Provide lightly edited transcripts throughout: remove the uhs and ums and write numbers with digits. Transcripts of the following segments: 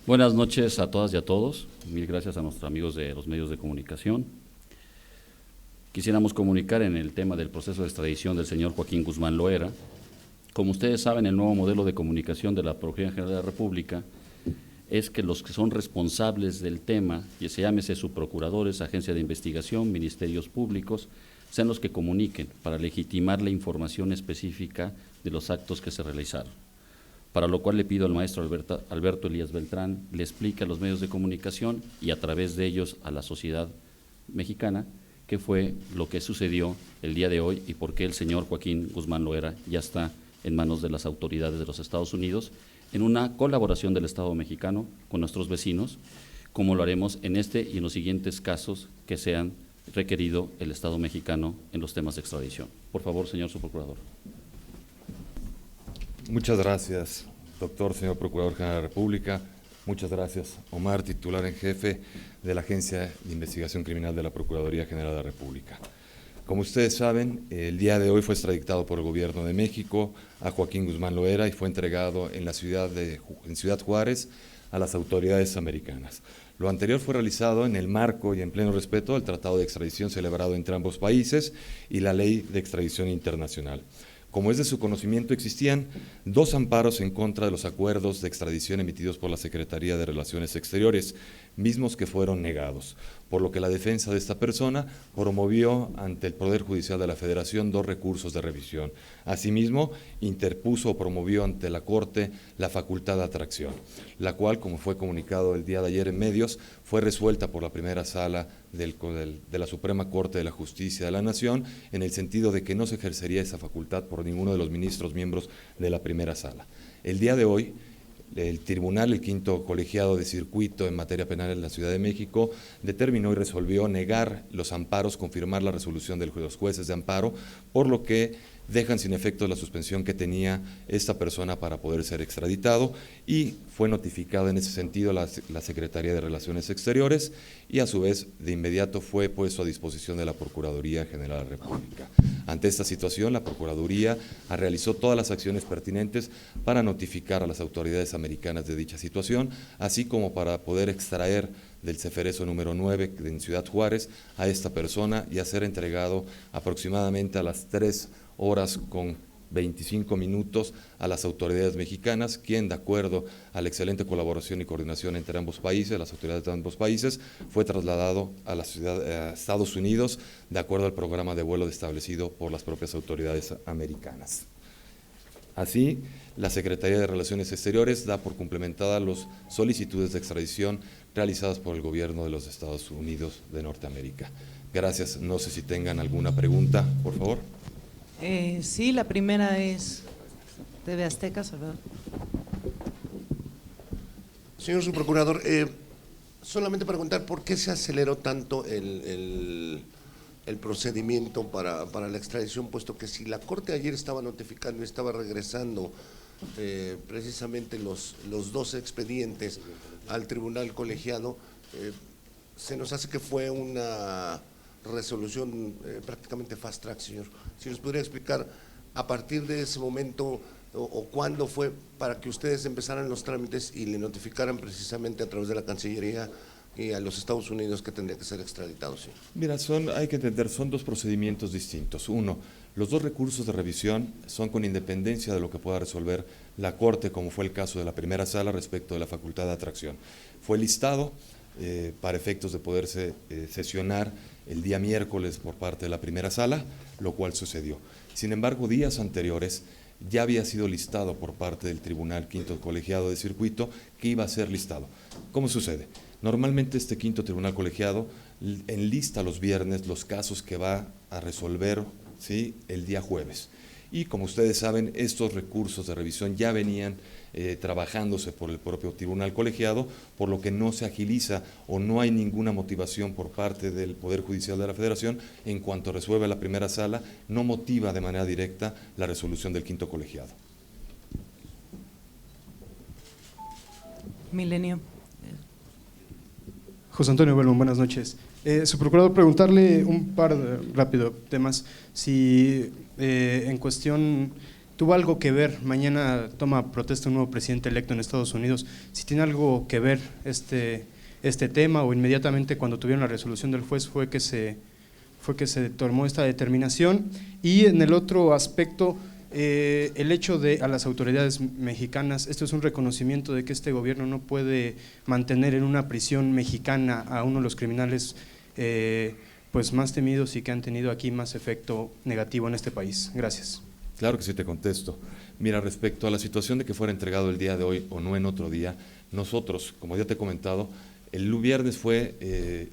Buenas noches a todas y a todos. Mil gracias a nuestros amigos de los medios de comunicación. Quisiéramos comunicar en el tema del proceso de extradición del señor Joaquín Guzmán Loera. Como ustedes saben, el nuevo modelo de comunicación de la Procuraduría General de la República es que los que son responsables del tema, y se llámese subprocuradores, agencia de investigación, ministerios públicos, sean los que comuniquen para legitimar la información específica de los actos que se realizaron. Para lo cual le pido al maestro Alberto Elías Beltrán le explique a los medios de comunicación y a través de ellos a la sociedad mexicana qué fue lo que sucedió el día de hoy y por qué el señor Joaquín Guzmán Loera ya está en manos de las autoridades de los Estados Unidos en una colaboración del Estado mexicano con nuestros vecinos, como lo haremos en este y en los siguientes casos que sean requerido el Estado mexicano en los temas de extradición. Por favor, señor subprocurador. Muchas gracias, doctor, señor Procurador General de la República. Muchas gracias, Omar, titular en jefe de la Agencia de Investigación Criminal de la Procuraduría General de la República. Como ustedes saben, el día de hoy fue extraditado por el Gobierno de México a Joaquín Guzmán Loera y fue entregado en Ciudad Juárez a las autoridades americanas. Lo anterior fue realizado en el marco y en pleno respeto del Tratado de Extradición celebrado entre ambos países y la Ley de Extradición Internacional. Como es de su conocimiento, existían 2 amparos en contra de los acuerdos de extradición emitidos por la Secretaría de Relaciones Exteriores, mismos que fueron negados, por lo que la defensa de esta persona promovió ante el Poder Judicial de la Federación 2 recursos de revisión. Asimismo, interpuso o promovió ante la Corte la facultad de atracción, la cual, como fue comunicado el día de ayer en medios, fue resuelta por la primera sala de la Suprema Corte de la Justicia de la Nación, en el sentido de que no se ejercería esa facultad por ninguno de los ministros miembros de la primera sala. El día de hoy, el tribunal, el quinto colegiado de circuito en materia penal en la Ciudad de México, determinó y resolvió negar los amparos, confirmar la resolución de los jueces de amparo, por lo que dejan sin efecto la suspensión que tenía esta persona para poder ser extraditado, y fue notificada en ese sentido la Secretaría de Relaciones Exteriores y a su vez de inmediato fue puesto a disposición de la Procuraduría General de la República. Ante esta situación, la Procuraduría realizó todas las acciones pertinentes para notificar a las autoridades americanas de dicha situación, así como para poder extraer del Ceferezo número 9 en Ciudad Juárez a esta persona y a ser entregado aproximadamente a las 3:25 a las autoridades mexicanas, quien, de acuerdo a la excelente colaboración y coordinación entre ambos países, las autoridades de ambos países, fue trasladado a Estados Unidos, de acuerdo al programa de vuelo establecido por las propias autoridades americanas. Así, la Secretaría de Relaciones Exteriores da por complementada las solicitudes de extradición realizadas por el Gobierno de los Estados Unidos de Norteamérica. Gracias. No sé si tengan alguna pregunta, por favor. Sí, la primera es TV Azteca, Salvador. Señor subprocurador, solamente para preguntar por qué se aceleró tanto el procedimiento para la extradición, puesto que si la Corte ayer estaba notificando y estaba regresando precisamente los 12 expedientes al tribunal colegiado, se nos hace que fue una resolución prácticamente fast track, señor. Si nos podría explicar a partir de ese momento o cuándo fue para que ustedes empezaran los trámites y le notificaran precisamente a través de la Cancillería y a los Estados Unidos que tendría que ser extraditado, señor. Mira, hay que entender, son 2 procedimientos distintos. Uno, los 2 recursos de revisión son con independencia de lo que pueda resolver la Corte, como fue el caso de la primera sala respecto de la facultad de atracción. Fue listado para efectos de poderse sesionar el día miércoles por parte de la primera sala, lo cual sucedió. Sin embargo, días anteriores ya había sido listado por parte del Tribunal Quinto Colegiado de Circuito que iba a ser listado. ¿Cómo sucede? Normalmente este quinto tribunal colegiado enlista los viernes los casos que va a resolver, ¿sí?, el día jueves. Y como ustedes saben, estos recursos de revisión ya venían trabajándose por el propio tribunal colegiado, por lo que no se agiliza o no hay ninguna motivación por parte del Poder Judicial de la Federación en cuanto resuelve la primera sala, no motiva de manera directa la resolución del quinto colegiado. Milenio. José Antonio Belmont, buenas noches. Su procurador, preguntarle un par de rápido temas. Si en cuestión tuvo algo que ver, mañana toma protesta un nuevo presidente electo en Estados Unidos, si tiene algo que ver este tema, o inmediatamente cuando tuvieron la resolución del juez fue que se tomó esta determinación. Y en el otro aspecto, el hecho de a las autoridades mexicanas, esto es un reconocimiento de que este gobierno no puede mantener en una prisión mexicana a uno de los criminales pues más temidos y que han tenido aquí más efecto negativo en este país. Gracias. Claro que sí, te contesto. Mira, respecto a la situación de que fuera entregado el día de hoy o no en otro día, nosotros, como ya te he comentado, el viernes fue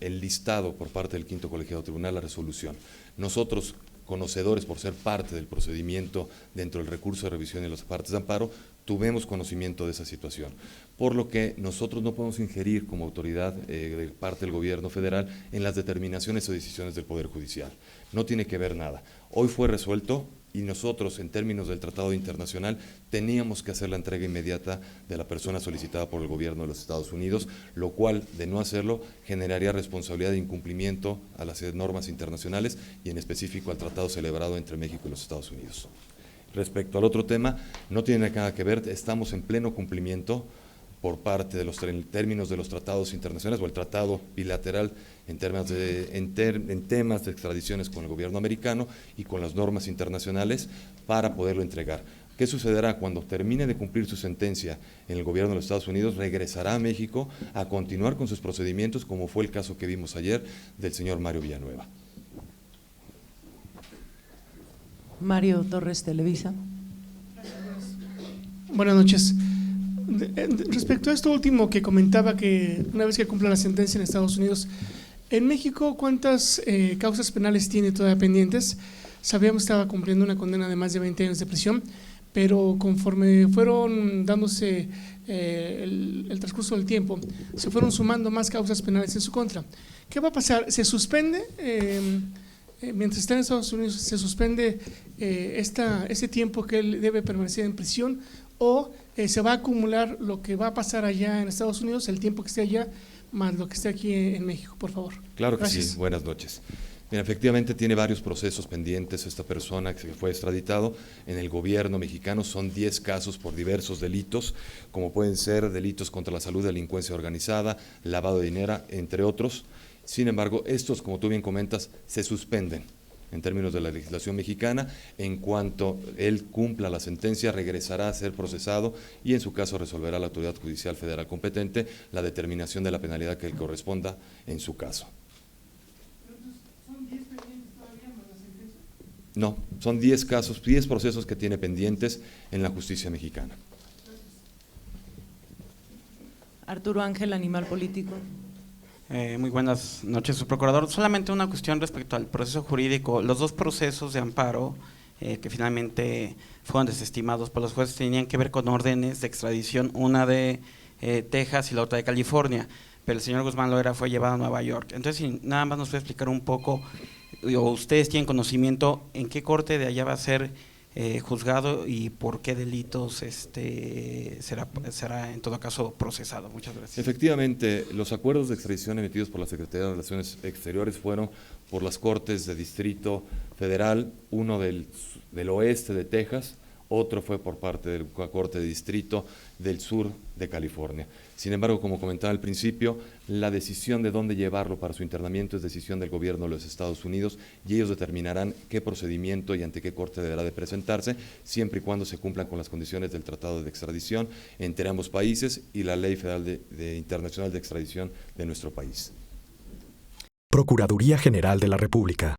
el listado por parte del Quinto Colegiado Tribunal, la resolución. Nosotros, conocedores por ser parte del procedimiento dentro del recurso de revisión y las partes de amparo, tuvimos conocimiento de esa situación, por lo que nosotros no podemos ingerir como autoridad de parte del gobierno federal en las determinaciones o decisiones del Poder Judicial. No tiene que ver nada. Hoy fue resuelto y nosotros, en términos del tratado internacional, teníamos que hacer la entrega inmediata de la persona solicitada por el gobierno de los Estados Unidos, lo cual, de no hacerlo, generaría responsabilidad de incumplimiento a las normas internacionales y en específico al tratado celebrado entre México y los Estados Unidos. Respecto al otro tema, no tiene nada que ver, estamos en pleno cumplimiento por parte de los términos de los tratados internacionales o el tratado bilateral en temas de extradiciones con el gobierno americano y con las normas internacionales para poderlo entregar. ¿Qué sucederá? Cuando termine de cumplir su sentencia en el gobierno de los Estados Unidos, regresará a México a continuar con sus procedimientos, como fue el caso que vimos ayer del señor Mario Villanueva. Mario Torres, Televisa. Buenas noches. Respecto a esto último que comentaba, que una vez que cumpla la sentencia en Estados Unidos, en México, ¿cuántas causas penales tiene todavía pendientes? Sabíamos que estaba cumpliendo una condena de más de 20 años de prisión, pero conforme fueron dándose el transcurso del tiempo, se fueron sumando más causas penales en su contra. ¿Qué va a pasar? ¿Se suspende? Mientras está en Estados Unidos, ¿se suspende ese tiempo que él debe permanecer en prisión? ¿O se va a acumular lo que va a pasar allá en Estados Unidos, el tiempo que esté allá, más lo que esté aquí en México, por favor? Claro que Gracias. sí, buenas noches. Mira, efectivamente tiene varios procesos pendientes esta persona que fue extraditado en el gobierno mexicano. Son 10 casos por diversos delitos, como pueden ser delitos contra la salud, delincuencia organizada, lavado de dinero, entre otros. Sin embargo, estos, como tú bien comentas, se suspenden en términos de la legislación mexicana. En cuanto él cumpla la sentencia, regresará a ser procesado y en su caso resolverá la autoridad judicial federal competente la determinación de la penalidad que le corresponda en su caso. No, son 10 casos, 10 procesos que tiene pendientes en la justicia mexicana. Arturo Ángel, Animal Político. Muy buenas noches, su procurador. Solamente una cuestión respecto al proceso jurídico. Los dos procesos de amparo que finalmente fueron desestimados por los jueces tenían que ver con órdenes de extradición, una de Texas y la otra de California, pero el señor Guzmán Loera fue llevado a Nueva York. Entonces, si nada más nos puede explicar un poco, o ustedes tienen conocimiento, en qué corte de allá va a ser juzgado y por qué delitos será en todo caso procesado. Muchas gracias. Efectivamente, los acuerdos de extradición emitidos por la Secretaría de Relaciones Exteriores fueron por las Cortes de Distrito Federal, uno del oeste de Texas, otro fue por parte de la Corte de Distrito del sur de California. Sin embargo, como comentaba al principio, la decisión de dónde llevarlo para su internamiento es decisión del gobierno de los Estados Unidos y ellos determinarán qué procedimiento y ante qué corte deberá de presentarse, siempre y cuando se cumplan con las condiciones del Tratado de Extradición entre ambos países y la Ley Federal Internacional de Extradición de nuestro país. Procuraduría General de la República.